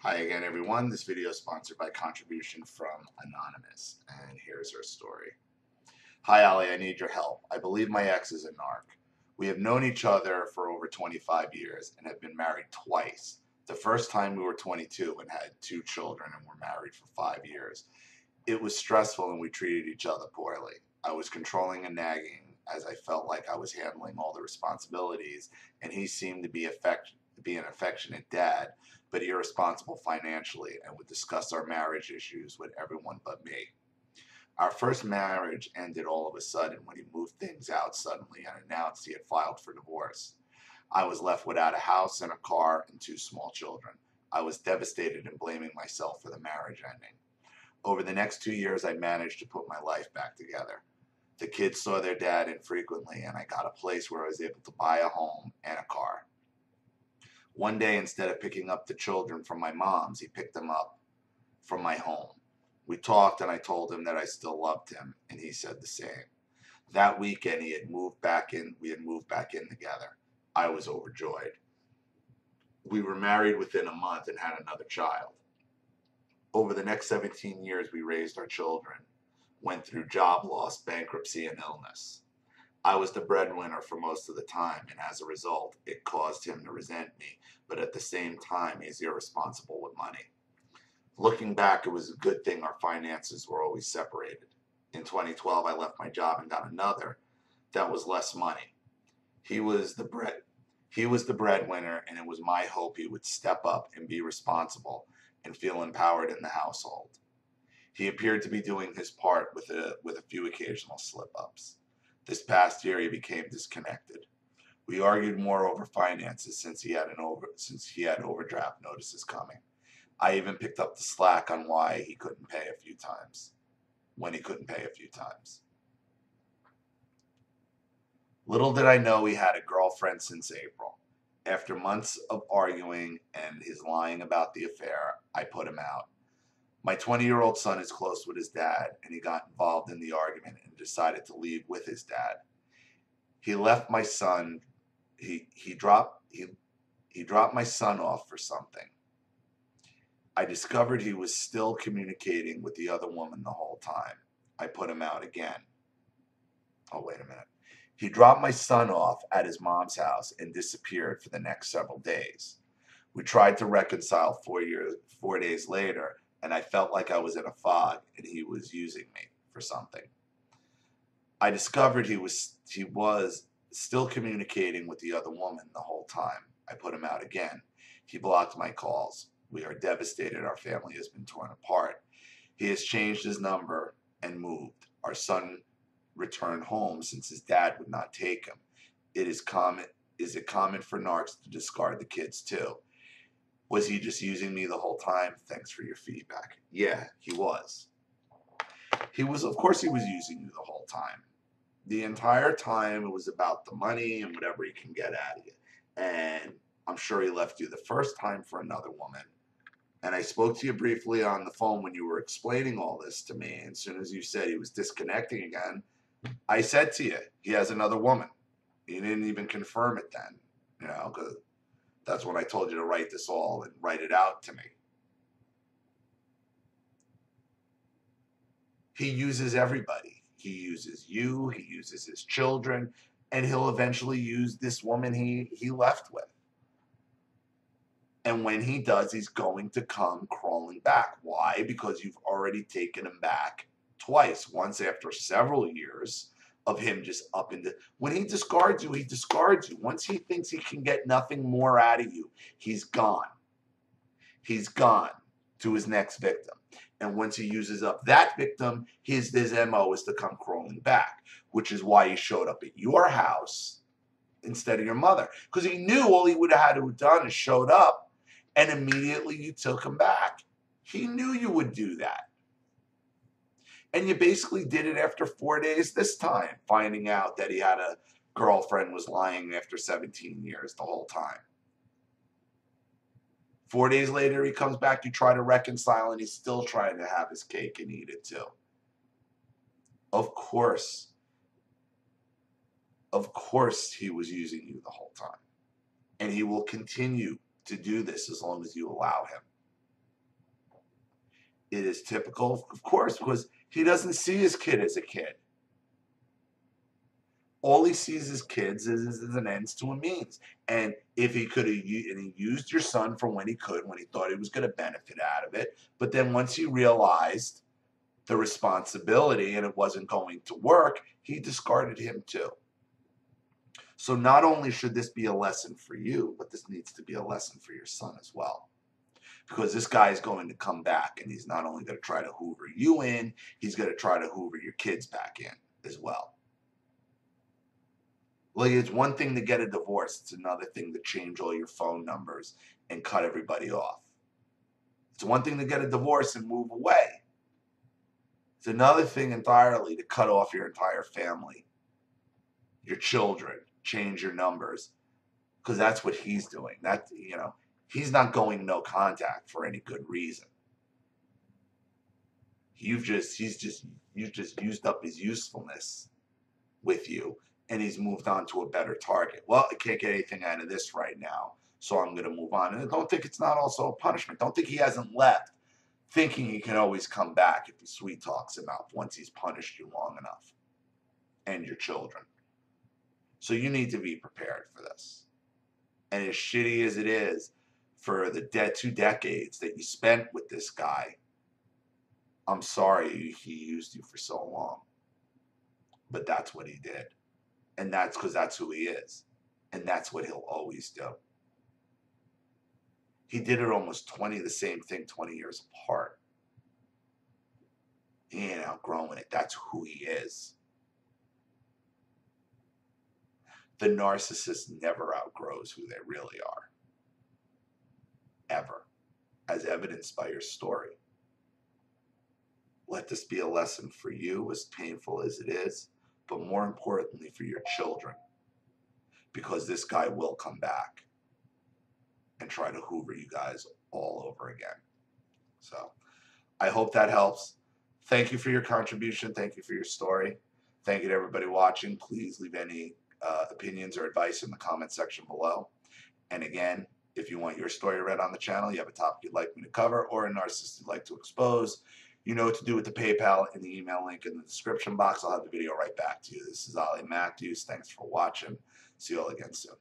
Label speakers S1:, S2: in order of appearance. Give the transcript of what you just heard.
S1: Hi again, everyone. This video is sponsored by contribution from Anonymous, and here's her story. Hi, Ollie. I need your help. I believe my ex is a narc. We have known each other for over 25 years and have been married twice. The first time we were 22 and had 2 children and were married for 5 years. It was stressful and we treated each other poorly. I was controlling and nagging as I felt like I was handling all the responsibilities, and he seemed to be an affectionate dad, but irresponsible financially, and would discuss our marriage issues with everyone but me. Our first marriage ended all of a sudden when he moved things out suddenly and announced he had filed for divorce. I was left without a house and a car and 2 small children. I was devastated and blaming myself for the marriage ending. Over the next 2 years, I managed to put my life back together. The kids saw their dad infrequently, and I got a place where I was able to buy a home and a car. One day, instead of picking up the children from my mom's, he picked them up from my home. We talked, and I told him that I still loved him, and he said the same. That weekend, we had moved back in together. I was overjoyed. We were married within a month and had another child. Over the next 17 years, we raised our children, went through job loss, bankruptcy, and illness. I was the breadwinner for most of the time, and as a result, it caused him to resent me, but at the same time, he's irresponsible with money. Looking back, it was a good thing our finances were always separated. In 2012, I left my job and got another that was less money. He was the breadwinner, and it was my hope he would step up and be responsible and feel empowered in the household. He appeared to be doing his part with a few occasional slip-ups. This past year, he became disconnected. We argued more over finances since he had overdraft notices coming. I even picked up the slack on why he couldn't pay a few times. When he couldn't pay a few times. Little did I know he had a girlfriend since April. After months of arguing and his lying about the affair, I put him out. My 20-year-old son is close with his dad, and he got involved in the argument and decided to leave with his dad. He left my son. He dropped my son off for something. I discovered he was still communicating with the other woman the whole time. I put him out again. Oh, wait a minute. He dropped my son off at his mom's house and disappeared for the next several days. We tried to reconcile 4 days later, and I felt like I was in a fog and he was using me for something. I discovered he was still communicating with the other woman the whole time. I put him out again. He blocked my calls. We are devastated. Our family has been torn apart. He has changed his number and moved. Our son returned home since his dad would not take him. Is it common for narcs to discard the kids too? Was he just using me the whole time? Thanks for your feedback. Yeah, he was. Of course he was using you the whole time. The entire time it was about the money and whatever he can get out of you. And I'm sure he left you the first time for another woman. And I spoke to you briefly on the phone when you were explaining all this to me. And as soon as you said he was disconnecting again, I said to you, he has another woman. You didn't even confirm it then, because that's when I told you to write this all and write it out to me. He uses everybody. He uses you, he uses his children, and he'll eventually use this woman he left with. And when he does, he's going to come crawling back. Why? Because you've already taken him back twice. Once after several years of him just up into... When he discards you, he discards you. Once he thinks he can get nothing more out of you, he's gone. He's gone to his next victim. And once he uses up that victim, his MO is to come crawling back, which is why he showed up at your house instead of your mother. Because he knew all he would have had to have done is showed up, and immediately you took him back. He knew you would do that. And you basically did it after 4 days this time, finding out that he had a girlfriend was lying after 17 years the whole time. 4 days later, he comes back, you try to reconcile, and he's still trying to have his cake and eat it too. Of course he was using you the whole time. And he will continue to do this as long as you allow him. It is typical, of course, because he doesn't see his kid as a kid. All he sees as kids is an ends to a means. And if he could have, and he used your son for when he could, when he thought he was going to benefit out of it. But then once he realized the responsibility and it wasn't going to work, he discarded him too. So not only should this be a lesson for you, but this needs to be a lesson for your son as well. Because this guy is going to come back, and he's not only going to try to hoover you in, he's going to try to hoover your kids back in as well. Like, it's one thing to get a divorce. It's another thing to change all your phone numbers and cut everybody off. It's one thing to get a divorce and move away. It's another thing entirely to cut off your entire family, your children, change your numbers, because that's what he's doing. That, you know, he's not going no contact for any good reason. You've just used up his usefulness with you, and he's moved on to a better target. Well, I can't get anything out of this right now, so I'm going to move on. And don't think it's not also a punishment. Don't think he hasn't left thinking he can always come back if he sweet talks him out once he's punished you long enough, and your children. So you need to be prepared for this. And as shitty as it is for the 2 decades that you spent with this guy, I'm sorry he used you for so long. But that's what he did. And that's because that's who he is. And that's what he'll always do. He did it almost the same thing 20 years apart. He ain't outgrowing it. That's who he is. The narcissist never outgrows who they really are. Ever. As evidenced by your story. Let this be a lesson for you, as painful as it is, but more importantly for your children. Because this guy will come back and try to hoover you guys all over again. So I hope that helps. Thank you for your contribution. Thank you for your story. Thank you to everybody watching. Please leave any opinions or advice in the comment section below. And again, if you want your story read on the channel, you have a topic you'd like me to cover, or a narcissist you'd like to expose, you know what to do with the PayPal and the email link in the description box. I'll have the video right back to you. This is Ali Matthews. Thanks for watching. See you all again soon.